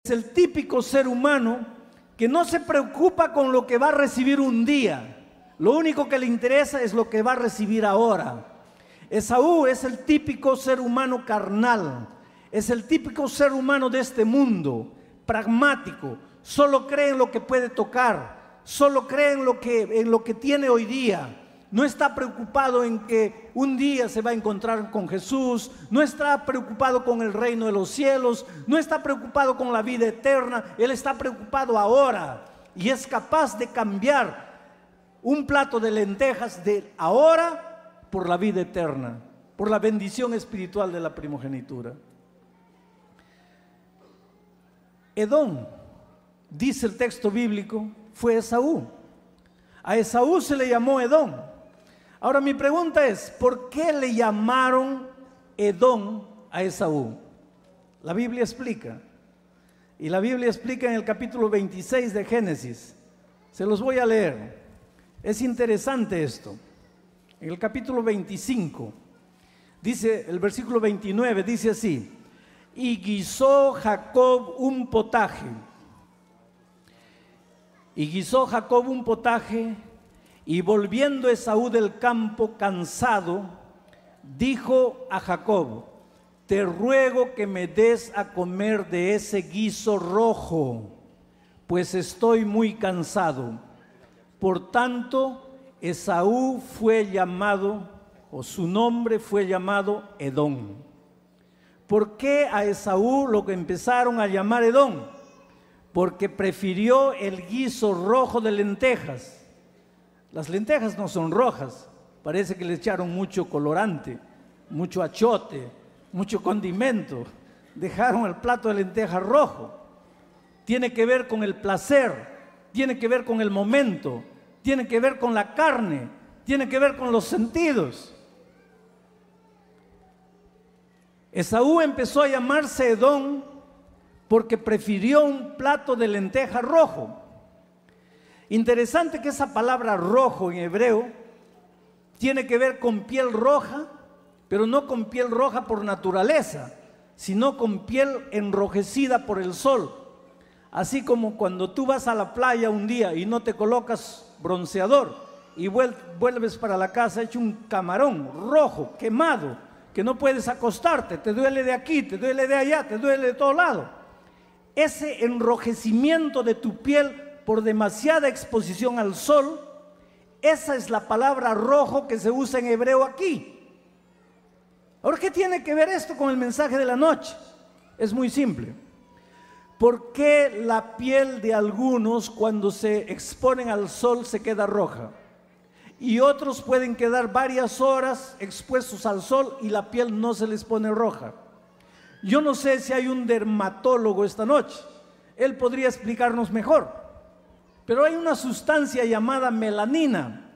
Es el típico ser humano que no se preocupa con lo que va a recibir un día. Lo único que le interesa es lo que va a recibir ahora. Esaú es el típico ser humano carnal, es el típico ser humano de este mundo, pragmático, solo cree en lo que puede tocar, solo cree en lo que tiene hoy día. No está preocupado en que un día se va a encontrar con Jesús, no está preocupado con el reino de los cielos, no está preocupado con la vida eterna, él está preocupado ahora y es capaz de cambiar un plato de lentejas de ahora por la vida eterna, por la bendición espiritual de la primogenitura. Edom, dice el texto bíblico, fue Esaú. A Esaú se le llamó Edom. Ahora mi pregunta es, ¿por qué le llamaron Edom a Esaú? La Biblia explica, y la Biblia explica en el capítulo 26 de Génesis. Se los voy a leer. Es interesante esto. En el capítulo 25, dice el versículo 29, dice así: y guisó Jacob un potaje. Y guisó Jacob un potaje, y volviendo Esaú del campo cansado, dijo a Jacob: te ruego que me des a comer de ese guiso rojo, pues estoy muy cansado. Por tanto, Esaú fue llamado, o su nombre fue llamado Edom. ¿Por qué a Esaú lo que empezaron a llamar Edom? Porque prefirió el guiso rojo de lentejas. Las lentejas no son rojas, parece que le echaron mucho colorante, mucho achote, mucho condimento. Dejaron el plato de lentejas rojo. Tiene que ver con el placer, tiene que ver con el momento, tiene que ver con la carne, tiene que ver con los sentidos. Esaú empezó a llamarse Edom porque prefirió un plato de lenteja rojo. Interesante que esa palabra rojo en hebreo tiene que ver con piel roja, pero no con piel roja por naturaleza, sino con piel enrojecida por el sol. Así como cuando tú vas a la playa un día y no te colocas bronceador y vuelves para la casa hecho un camarón rojo, quemado, que no puedes acostarte, te duele de aquí, te duele de allá, te duele de todo lado. Ese enrojecimiento de tu piel por demasiada exposición al sol, esa es la palabra rojo que se usa en hebreo aquí. Ahora, ¿qué tiene que ver esto con el mensaje de la noche? Es muy simple. ¿Por qué la piel de algunos cuando se exponen al sol se queda roja? Y otros pueden quedar varias horas expuestos al sol y la piel no se les pone roja. Yo no sé si hay un dermatólogo esta noche, él podría explicarnos mejor. Pero hay una sustancia llamada melanina.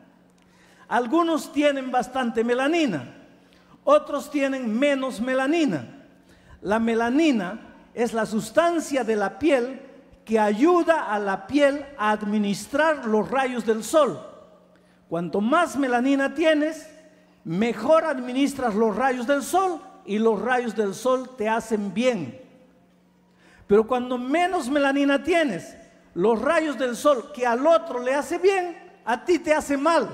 Algunos tienen bastante melanina, otros tienen menos melanina. La melanina es la sustancia de la piel que ayuda a la piel a administrar los rayos del sol. Cuanto más melanina tienes, mejor administras los rayos del sol y los rayos del sol te hacen bien. Pero cuando menos melanina tienes, los rayos del sol que al otro le hace bien, a ti te hace mal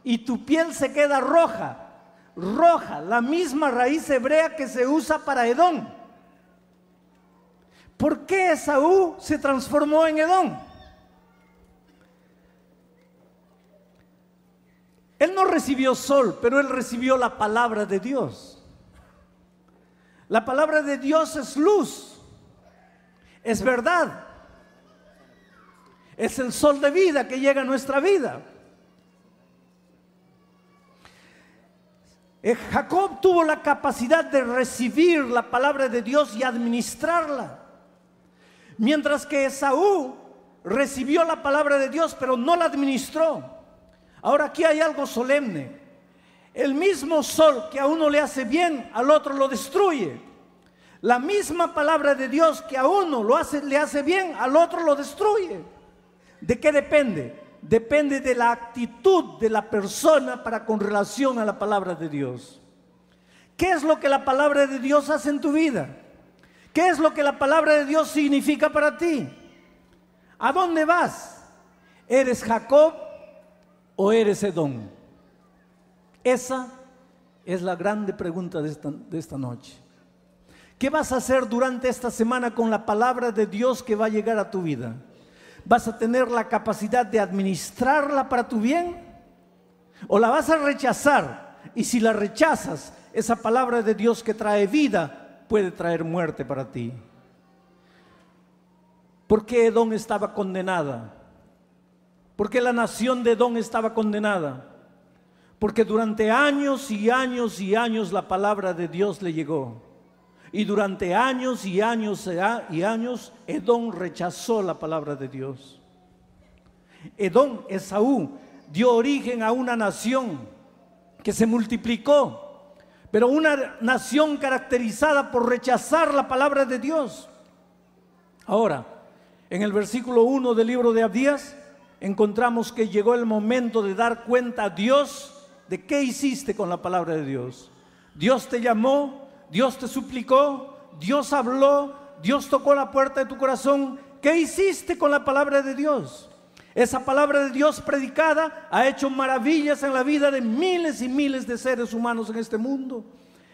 y tu piel se queda roja. Roja, la misma raíz hebrea que se usa para Edom. ¿Por qué Esaú se transformó en Edom? Él no recibió sol, pero él recibió la palabra de Dios. La palabra de Dios es luz, es verdad, es el sol de vida que llega a nuestra vida. Jacob tuvo la capacidad de recibir la palabra de Dios y administrarla, mientras que Esaú recibió la palabra de Dios pero no la administró. Ahora aquí hay algo solemne. El mismo sol que a uno le hace bien, al otro lo destruye. La misma palabra de Dios que a uno le hace bien, al otro lo destruye. ¿De qué depende? Depende de la actitud de la persona para con relación a la palabra de Dios. ¿Qué es lo que la palabra de Dios hace en tu vida? ¿Qué es lo que la palabra de Dios significa para ti? ¿A dónde vas? ¿Eres Jacob o eres Edom? Esa es la grande pregunta de esta noche. ¿Qué vas a hacer durante esta semana con la palabra de Dios que va a llegar a tu vida? ¿Vas a tener la capacidad de administrarla para tu bien? ¿O la vas a rechazar? Y si la rechazas, esa palabra de Dios que trae vida puede traer muerte para ti. ¿Por qué Edom estaba condenada? ¿Por qué la nación de Edom estaba condenada? Porque durante años y años y años la palabra de Dios le llegó. Y durante años y años y años Edom rechazó la palabra de Dios. Edom, Esaú, dio origen a una nación que se multiplicó, pero una nación caracterizada por rechazar la palabra de Dios. Ahora, en el versículo 1 del libro de Abdías, encontramos que llegó el momento de dar cuenta a Dios de qué hiciste con la palabra de Dios. Dios te llamó, Dios te suplicó, Dios habló, Dios tocó la puerta de tu corazón. ¿Qué hiciste con la palabra de Dios? Esa palabra de Dios predicada ha hecho maravillas en la vida de miles y miles de seres humanos en este mundo.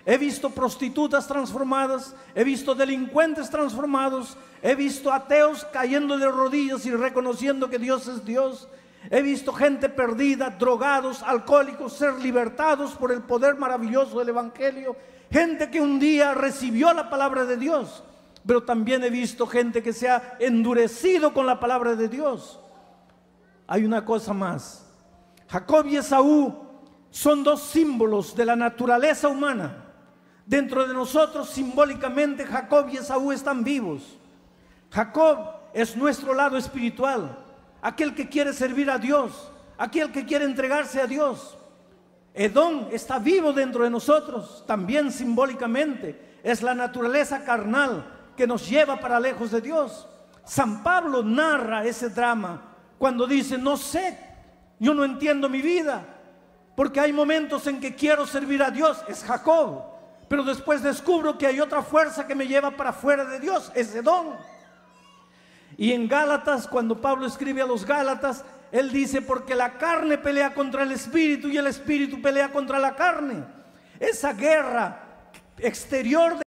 He visto prostitutas transformadas, he visto delincuentes transformados, he visto ateos cayendo de rodillas y reconociendo que Dios es Dios. He visto gente perdida, drogados, alcohólicos, ser libertados por el poder maravilloso del Evangelio. Gente que un día recibió la palabra de Dios, pero también he visto gente que se ha endurecido con la palabra de Dios. Hay una cosa más. Jacob y Esaú son dos símbolos de la naturaleza humana. Dentro de nosotros, simbólicamente, Jacob y Esaú están vivos. Jacob es nuestro lado espiritual, aquel que quiere servir a Dios, aquel que quiere entregarse a Dios. Edom está vivo dentro de nosotros, también simbólicamente. Es la naturaleza carnal que nos lleva para lejos de Dios. San Pablo narra ese drama cuando dice: no sé, yo no entiendo mi vida, porque hay momentos en que quiero servir a Dios, es Jacob, pero después descubro que hay otra fuerza que me lleva para fuera de Dios, es Edom. Y en Gálatas, cuando Pablo escribe a los Gálatas, él dice: porque la carne pelea contra el espíritu y el espíritu pelea contra la carne. Esa guerra exterior